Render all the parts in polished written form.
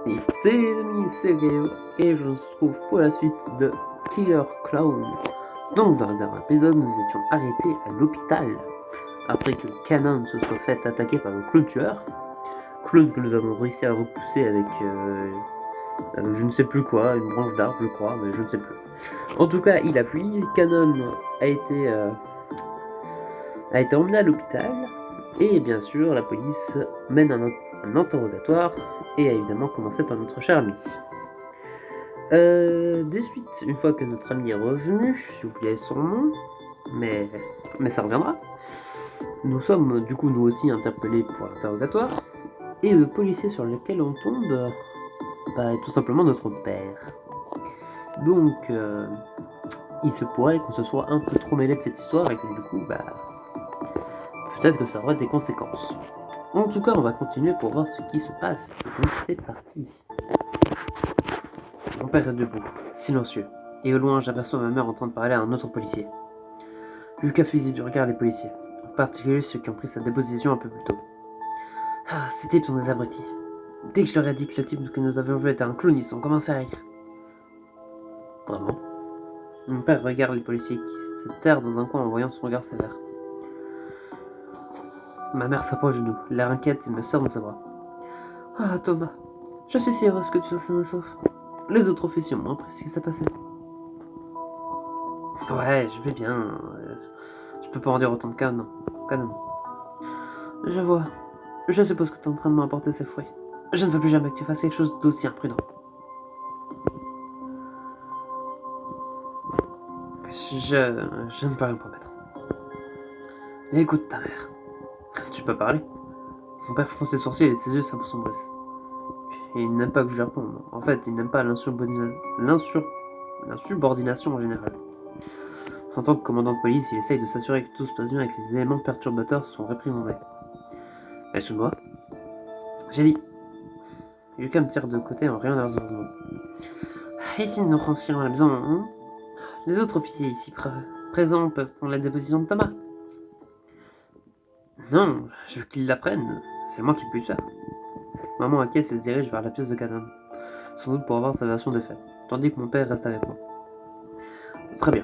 Et c'est les amis, c'est Gaio, et je se trouve pour la suite de Killer Clown. Donc dans le dernier épisode, nous étions arrêtés à l'hôpital, après que Canon se soit fait attaquer par un clown tueur. Clown que nous avons réussi à repousser avec je ne sais plus quoi, une branche d'arbre je crois, mais je ne sais plus. En tout cas, il a fui, Canon a été emmené à l'hôpital, et bien sûr, la police mène un interrogatoire, et a évidemment commencé par notre cher ami. Des suites, une fois que notre ami est revenu, j'ai oublié son nom, mais ça reviendra. Nous sommes du coup nous aussi interpellés pour l'interrogatoire, et le policier sur lequel on tombe est tout simplement notre père. Donc, il se pourrait qu'on se soit un peu trop mêlé de cette histoire et que du coup, peut-être que ça aura des conséquences. En tout cas, on va continuer pour voir ce qui se passe. Donc c'est parti. Mon père est debout, silencieux, et au loin j'aperçois ma mère en train de parler à un autre policier. Lucas fusille du regard les policiers, en particulier ceux qui ont pris sa déposition un peu plus tôt. Ah, ces types sont des abrutis. Dès que je leur ai dit que le type que nous avions vu était un clown, ils ont commencé à rire. Vraiment? Mon père regarde les policiers qui se terrent dans un coin en voyant son regard sévère. Ma mère s'approche de nous, l'air inquiète et me serre dans ses bras. Ah, Thomas, je suis si heureuse que tu sois sain et sauf. Les autres officiers ont moins appris ce qui s'est passé. Ouais, je vais bien. Je peux pas en dire autant de Canon. Je vois. Je suppose que tu es en train de m'apporter ces fruits. Je ne veux plus jamais que tu fasses quelque chose d'aussi imprudent. Je ne peux rien promettre. Mais écoute ta mère. Tu peux parler. Mon père fronce ses sourcils et ses yeux s'assombrissent. Et il n'aime pas que je lui réponde. En fait, il n'aime pas l'insubordination en général. En tant que commandant de police, il essaye de s'assurer que tout se passe bien et que les éléments perturbateurs sont réprimandés. Suis-moi. J'ai dit. Lucas me tire de côté en riant nerveusement. Et si nous rentrions à la maison, hein? Les autres officiers ici présents peuvent prendre la déposition de Thomas. Non, je veux qu'ils l'apprennent. C'est moi qui peux le faire. Maman acquiesce et se dirige vers la pièce de Canon, sans doute pour avoir sa version des faits, tandis que mon père reste avec moi. Très bien.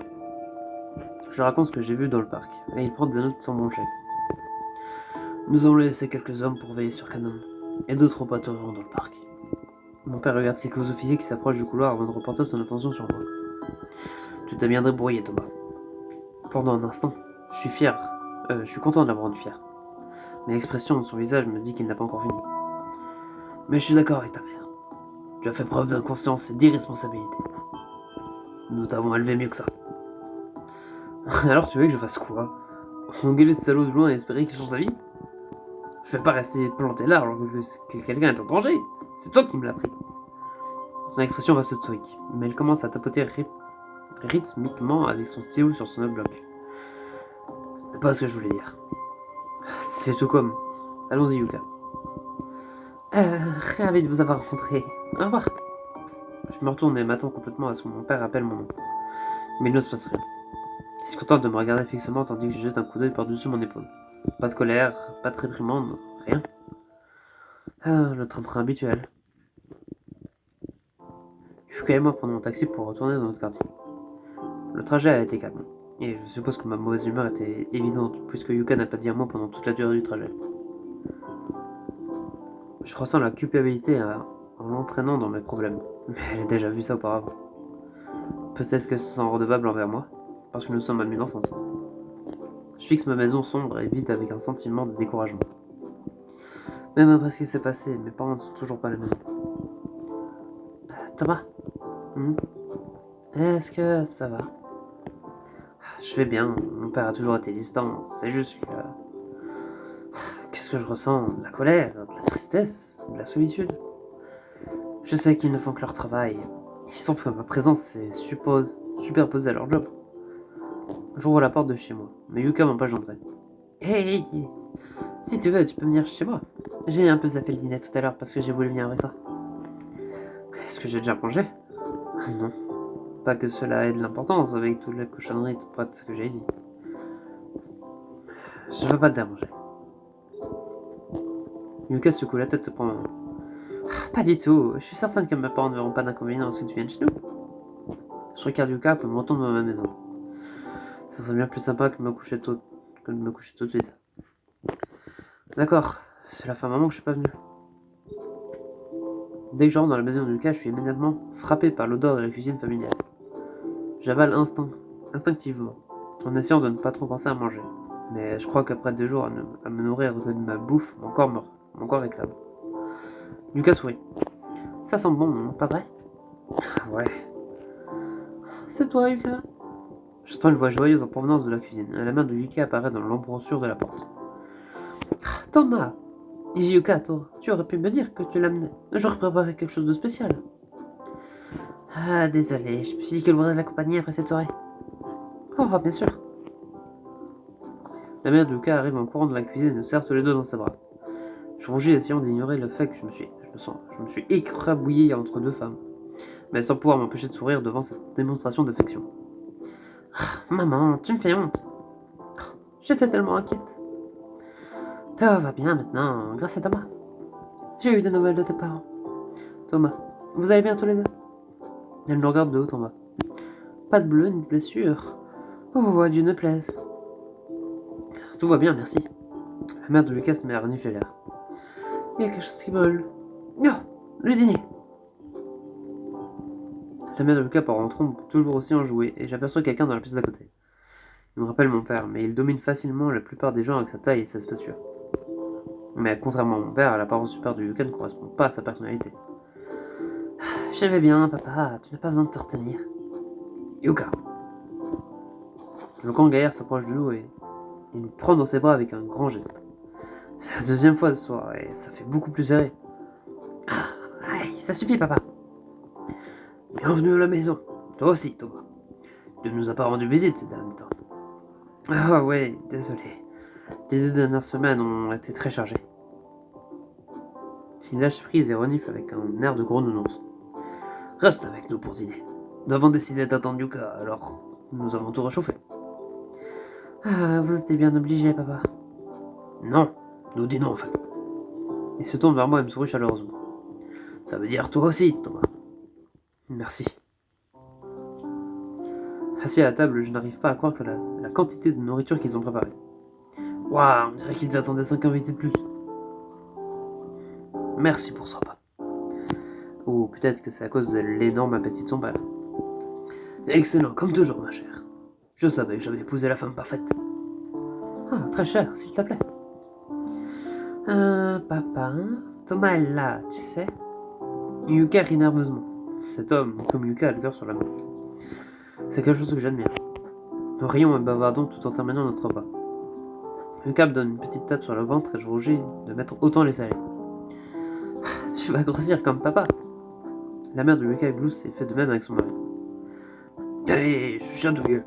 Je raconte ce que j'ai vu dans le parc, et il prend des notes sans broncher. Nous avons laissé quelques hommes pour veiller sur Canon, et d'autres patrouilleront dans le parc. Mon père regarde quelques officiers qui s'approchent du couloir avant de reporter son attention sur moi. Tu t'es bien débrouillé, Thomas. Pendant un instant, je suis content de l'avoir rendu fier. Mais l'expression de son visage me dit qu'il n'a pas encore fini. Mais je suis d'accord avec ta mère. Tu as fait preuve d'inconscience et d'irresponsabilité. Nous t'avons élevé mieux que ça. Alors tu veux que je fasse quoi? Engueuler ce salaud de loin et espérer qu'il change sa vie? Je vais pas rester planté là alors que quelqu'un est en danger. C'est toi qui me l'as pris. Son expression reste stoïque, mais elle commence à tapoter rythmiquement avec son stylo sur son bloc. Ce n'est pas ce que je voulais dire. C'est tout comme. Allons-y, Yuka. Ravi de vous avoir rencontré. Au revoir. Je me retourne et m'attends complètement à ce que mon père appelle mon nom. Mais il ne se passe rien. Il se contente de me regarder fixement tandis que je jette un coup d'œil par-dessus mon épaule. Pas de colère, pas de réprimande, rien. Ah, le train-train habituel. Yuka et moi prenons mon taxi pour retourner dans notre quartier. Le trajet a été calme, et je suppose que ma mauvaise humeur était évidente, puisque Yuka n'a pas dit un mot pendant toute la durée du trajet. Je ressens la culpabilité en l'entraînant dans mes problèmes, mais elle a déjà vu ça auparavant. Peut-être qu'elle se sent redevable envers moi, parce que nous sommes amis d'enfance. Je fixe ma maison sombre et vide avec un sentiment de découragement. Même après ce qui s'est passé, mes parents ne sont toujours pas à la maison. Thomas, est-ce que ça va? Je vais bien, mon père a toujours été distant, c'est juste que... Qu'est-ce que je ressens? De la colère, de la tristesse, de la solitude. Je sais qu'ils ne font que leur travail. Ils savent que ma présence est superposée à leur job. J'ouvre la porte de chez moi, mais Yuka m'empêche d'entrer. Hey, si tu veux, tu peux venir chez moi. J'ai un peu zappé le dîner tout à l'heure parce que j'ai voulu venir avec toi. Est-ce que j'ai déjà mangé? Non. Pas que cela ait de l'importance avec toute la cochonnerie et tout ce que j'ai dit. Je veux pas te déranger. Yuka secoue la tête pour un moment. Pas du tout, je suis certain que mes parents ne verront pas d'inconvénient à ce que tu viennes chez nous. Je regarde Yuka pour me retourne dans ma maison. Ça serait bien plus sympa que de me coucher tôt, que de me coucher tout de suite. D'accord, c'est la fin moment que je suis pas venu. Dès que je rentre dans la maison de Yuka, je suis immédiatement frappé par l'odeur de la cuisine familiale. J'avale instinctivement, en essayant de ne pas trop penser à manger. Mais je crois qu'après 2 jours à me nourrir de ma bouffe, mon corps réclame. Lucas sourit. Ça sent bon, non, pas vrai? Ouais. C'est toi, Yuka? J'entends une voix joyeuse en provenance de la cuisine, et la main de Yuka apparaît dans l'embrasure de la porte. Thomas! Yuka, toi, tu aurais pu me dire que tu l'amenais. J'aurais préparé quelque chose de spécial. Ah, désolé, je me suis dit qu'elle voudrait l'accompagner après cette soirée. Oh, bien sûr. La mère de Yuka arrive en courant de la cuisine et nous serre tous les deux dans ses bras. Je rougis essayant d'ignorer le fait que je me suis écrabouillé entre deux femmes, mais sans pouvoir m'empêcher de sourire devant cette démonstration d'affection. Maman, tu me fais honte. J'étais tellement inquiète. Tout va bien maintenant, grâce à Thomas. J'ai eu des nouvelles de tes parents. Thomas, vous allez bien tous les deux? Elle me regarde de haut en bas. Pas de bleu ni de blessure. Oh, Dieu ne plaise. Tout va bien, merci. La mère de Lucas se met à renifler l'air. Il y a quelque chose qui brûle. Oh, le dîner. La mère de Lucas part en trompe, toujours aussi enjouée, et j'aperçois quelqu'un dans la pièce d'à côté. Il me rappelle mon père, mais il domine facilement la plupart des gens avec sa taille et sa stature. Mais contrairement à mon père, l'apparence super du Yuka ne correspond pas à sa personnalité. Je vais bien, papa, tu n'as pas besoin de te retenir. Yuka. Le grand gaillard s'approche de nous et il nous prend dans ses bras avec un grand geste. C'est la deuxième fois ce soir et ça fait beaucoup plus serré. Ah, aïe, ça suffit, papa. Bienvenue à la maison. Toi aussi, Thomas. Tu ne nous as pas rendu visite ces derniers temps. Ah ouais, désolé. Les 2 dernières semaines ont été très chargées. Il lâche prise et renifle avec un air de gros nounours. Reste avec nous pour dîner. Nous avons décidé d'attendre Yuka, alors nous avons tout réchauffé. Ah, vous êtes bien obligé, papa. Non, nous dînons en fait. Il se tourne vers moi et me sourit chaleureusement. Ça veut dire toi aussi, Thomas. Merci. Assis à la table, je n'arrive pas à croire que la quantité de nourriture qu'ils ont préparée. Waouh, on dirait qu'ils attendaient 5 invités de plus. Merci pour ce repas. Ou peut-être que c'est à cause de l'énorme appétit de son père. Excellent, comme toujours, ma chère. Je savais que j'avais épousé la femme parfaite. Ah, très cher, s'il te plaît. Papa, Thomas est là, tu sais. Yuka rit nerveusement. Cet homme, comme Yuka, a le cœur sur la main. C'est quelque chose que j'admire. Nous rions et bavardons tout en terminant notre repas. Yuka me donne une petite tape sur le ventre et je rougis de mettre autant les salés. Tu vas grossir comme papa. La mère de Yuka glousse et fait de même avec son mari. Allez, je suis chatouilleux.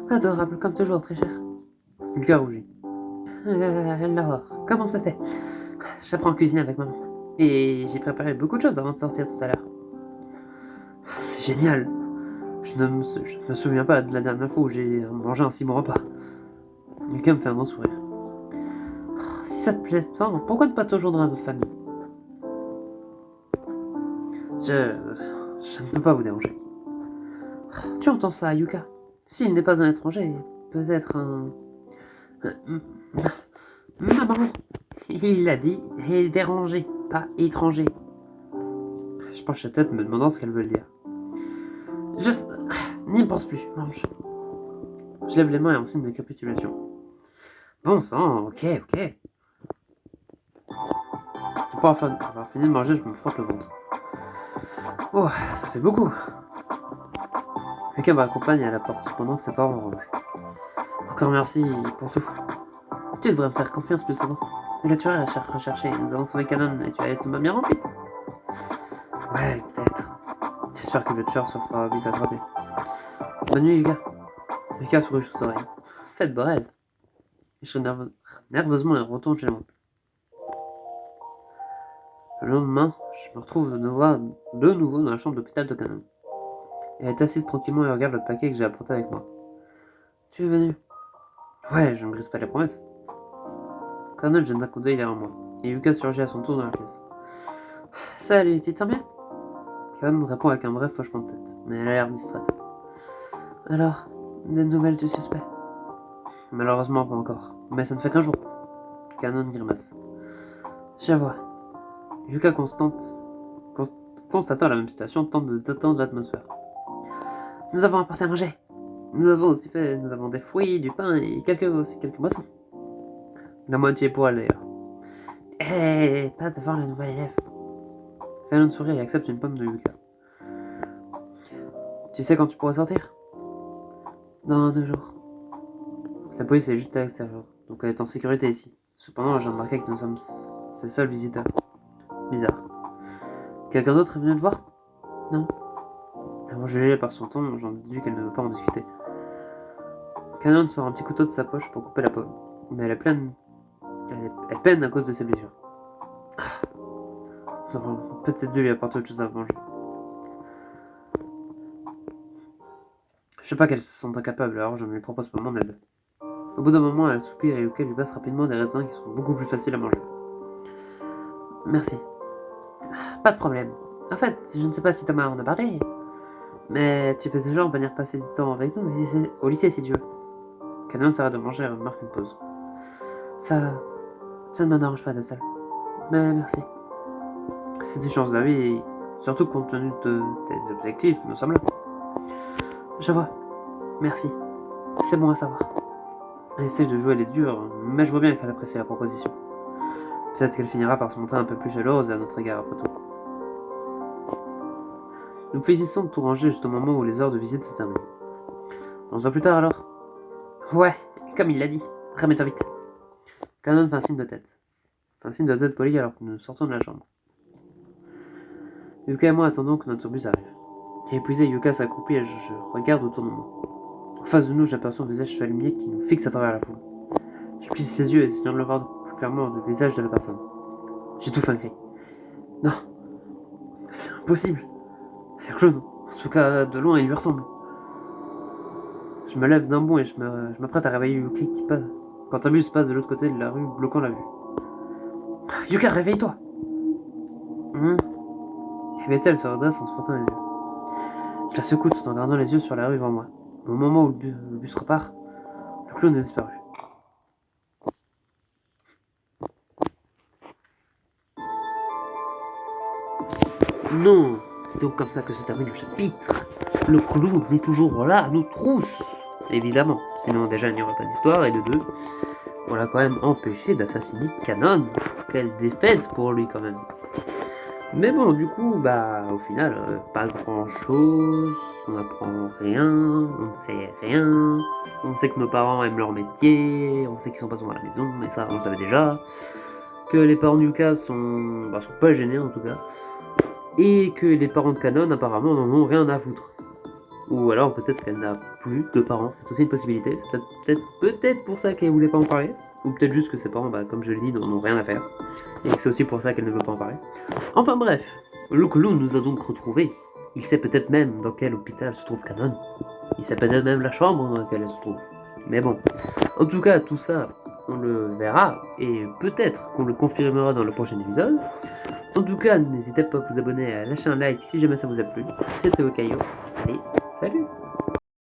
Adorable, comme toujours, très cher. Yuka rougit. Alors, comment c'était? J'apprends à cuisiner avec maman. Et j'ai préparé beaucoup de choses avant de sortir tout à l'heure. C'est génial. Je ne me souviens pas de la dernière fois où j'ai mangé un si bon repas. Yuka me fait un grand sourire. Si ça te plaît pas, pourquoi ne pas te joindre à notre famille? Je ne peux pas vous déranger. Tu entends ça, Yuka? S'il n'est pas un étranger, peut-être un... Maman, il l'a dit, est dérangé, pas étranger. Je penche la tête me demandant ce qu'elle veut dire. Juste, n'y pense plus, mange. Je lève les mains en signe de capitulation. Bon sang, ok. Pour avoir fini de manger, je me frotte le ventre. Oh, ça fait beaucoup. Quelqu'un m'accompagne à la porte, cependant que ses parents rangent. Encore merci pour tout. Tu devrais me faire confiance plus souvent. Le tueur est recherché, nous allons sauver Canon et tu as l'estomac bien rempli. Ouais, peut-être. J'espère que le tueur se fera vite attraper. Bonne nuit, Yuka. Yuka sourit aux oreilles. Faites beau rêve. Je nerveusement et retourne chez moi. Le lendemain, je me retrouve de nouveau dans la chambre d'hôpital de Canon. Elle est assise tranquillement et regarde le paquet que j'ai apporté avec moi. Tu es venu? Ouais, je ne brise pas les promesses. Canon jette un coup d'œil derrière moi, et Yuka surgit à son tour dans la pièce. Salut, tu te sens bien? Canon répond avec un bref hochement de tête, mais elle a l'air distraite. Alors, des nouvelles du suspect? Malheureusement pas encore, mais ça ne fait qu'un jour. Canon grimace. Je vois. Yuka constatant la même situation, tente de détendre l'atmosphère. Nous avons apporté à manger. Nous avons des fruits, du pain et quelques boissons. La moitié pour elle d'ailleurs. Eh, pas devant la nouvelle élève. Canon sourit et accepte une pomme de Yuka. Tu sais quand tu pourras sortir? Dans 2 jours. La police est juste à l'extérieur, donc elle est en sécurité ici. Cependant, j'ai remarqué que nous sommes ses seuls visiteurs. Bizarre. Quelqu'un d'autre est venu te voir? Non. Avant juger par son ton, j'en déduis qu'elle ne veut pas en discuter. Canon sort un petit couteau de sa poche pour couper la pomme, mais elle est pleine. Elle peine à cause de ses blessures. Nous aurions peut-être dû lui apporter autre chose à manger. Je sais pas qu'elle se sente incapable, alors je ne lui propose pas mon aide. Au bout d'un moment, elle soupire et Yuka lui passe rapidement des raisins qui sont beaucoup plus faciles à manger. Merci. Pas de problème. En fait, je ne sais pas si Thomas en a parlé, mais tu peux toujours venir passer du temps avec nous au lycée si tu veux. Canon s'arrête de manger et remarque une pause. Ça ne me dérange pas d'être seul. Mais merci. C'est une chance de la vie et surtout compte tenu de tes objectifs, nous sommes là. Je vois. Merci. C'est bon à savoir. Elle essaie de jouer les durs, mais je vois bien qu'elle apprécie la proposition. Peut-être qu'elle finira par se montrer un peu plus chaleureuse à notre égard après tout. Nous finissons de tout ranger juste au moment où les heures de visite se terminent. On se voit plus tard alors? Ouais, comme il l'a dit. Remets-toi vite. Canon fait un signe de tête. Fait un signe de tête poli alors que nous sortons de la chambre. Yuka et moi attendons que notre bus arrive. Épuisé, Yuka s'accroupit et je regarde autour de moi. En face de nous, j'aperçois un visage familier qui nous fixe à travers la foule. Je plisse ses yeux, essayant de le voir plus clairement le visage de la personne. J'étouffe un cri. Non, c'est impossible. C'est un clown. En tout cas, de loin, il lui ressemble. Je me lève d'un bond et je m'apprête à réveiller Yuka qui passe. Quand un bus passe de l'autre côté de la rue, bloquant la vue. Yuka, réveille-toi! Et Bethel se redresse en se frottant les yeux. Je la secoue tout en gardant les yeux sur la rue devant moi. Au moment où le bus repart, le clown a disparu. Non, c'est donc comme ça que se termine le chapitre. Le clown est toujours là, à nous trousses. Évidemment, sinon déjà il n'y aurait pas d'histoire, et de deux, on l'a quand même empêché d'assassiner Canon. Quelle défaite pour lui quand même. Mais bon, du coup, au final, pas grand chose, on n'apprend rien, on ne sait rien, on sait que nos parents aiment leur métier, on sait qu'ils sont pas souvent à la maison, mais ça on le savait déjà, que les parents de Yuka sont pas gênés en tout cas, et que les parents de Canon apparemment n'en ont rien à foutre. Ou alors peut-être qu'elle n'a plus de parents, c'est aussi une possibilité, c'est peut-être pour ça qu'elle voulait pas en parler, ou peut-être juste que ses parents, comme je l'ai dit, n'en ont rien à faire, et que c'est aussi pour ça qu'elle ne veut pas en parler. Enfin bref, le clown nous a donc retrouvés. Il sait peut-être même dans quel hôpital se trouve Canon. Il sait peut-être même la chambre dans laquelle elle se trouve. Mais bon, en tout cas, tout ça, on le verra, et peut-être qu'on le confirmera dans le prochain épisode. En tout cas, n'hésitez pas à vous abonner et à lâcher un like si jamais ça vous a plu. C'était Okayo. Allez,